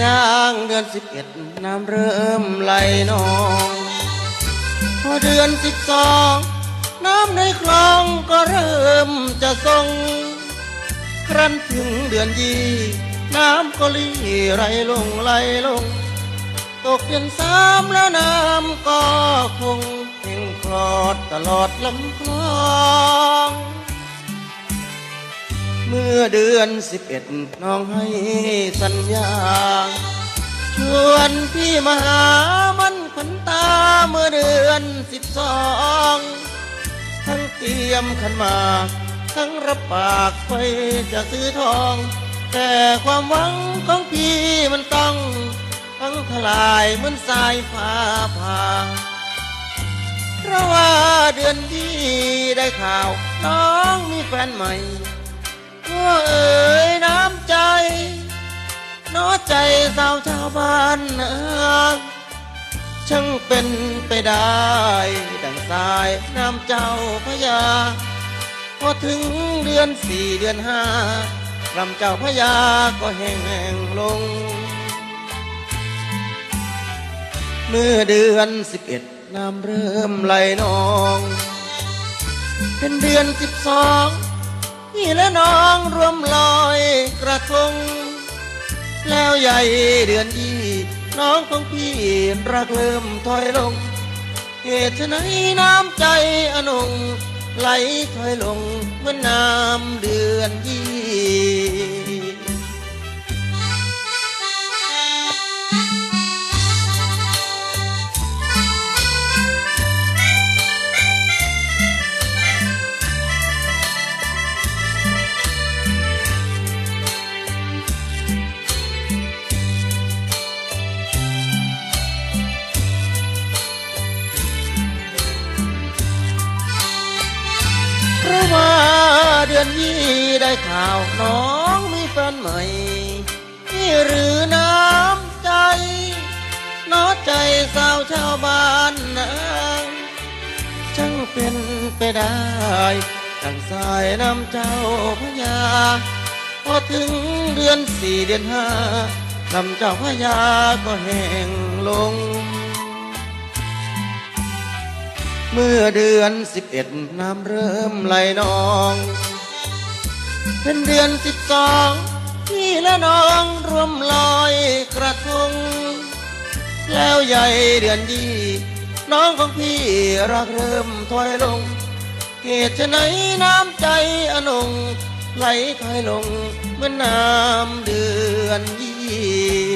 ย่างเดือน11น้ำเริ่มไหลนองพอเดือน12น้ำในคลองก็เริ่มจะทรงครั้นถึงเดือน20น้ำก็ลีไหลลงไหลลงตกเดือน3แล้วน้ำก็คงเพ่งคลอดตลอดลำคลองเมื่อเดือน11น้องให้สัญญาชวนพี่มาหามันขวัญตาเมื่อเดือน12ทั้งเตรียมขันหมากทั้งรับปากไปจะซื้อทองแต่ความหวังของพี่มันต้องทั้งทลายเหมือนสายฟ้าผ่าเพราะว่าเดือนที่ได้ข่าวน้องมีแฟนใหม่ก็เอ่ยน้ำใจน้อใจสาวชาวบ้านช่างเป็นไปได้ดังสายน้ำเจ้าพระยาพอถึงเดือน4เดือน5ลำเจ้าพระยาก็แห้งลงเมื่อเดือน11น้ำเริ่มไหลนองเป็นเดือน12พี่และน้องรวมลอยกระทงแล้วใหญ่เดือน20น้องของพี่รักเริ่มถอยลงเหตุไฉนน้ำใจอนงไหลถอยลงเหมือนน้ำเดือน20เพราะว่าเดือนนี้ได้ข่าวน้องมีแฟนใหม่นี่หรือน้ำใจน้อใจสาวชาวบ้านนะช่างเป็นไปได้ดังสายน้ำเจ้าพระยาพอถึงเดือน4เดือน5ลำเจ้าพระยาก็แห้งลงเมื่อเดือน11น้ำเริ่มไหลนองเป็นเดือน12พี่และน้องรวมลอยกระทงแล้วใหญ่เดือน20น้องของพี่รักเริ่มถอยลงเหตุไฉนน้ำใจอนงไหลถอยลงเหมือนน้ำเดือน20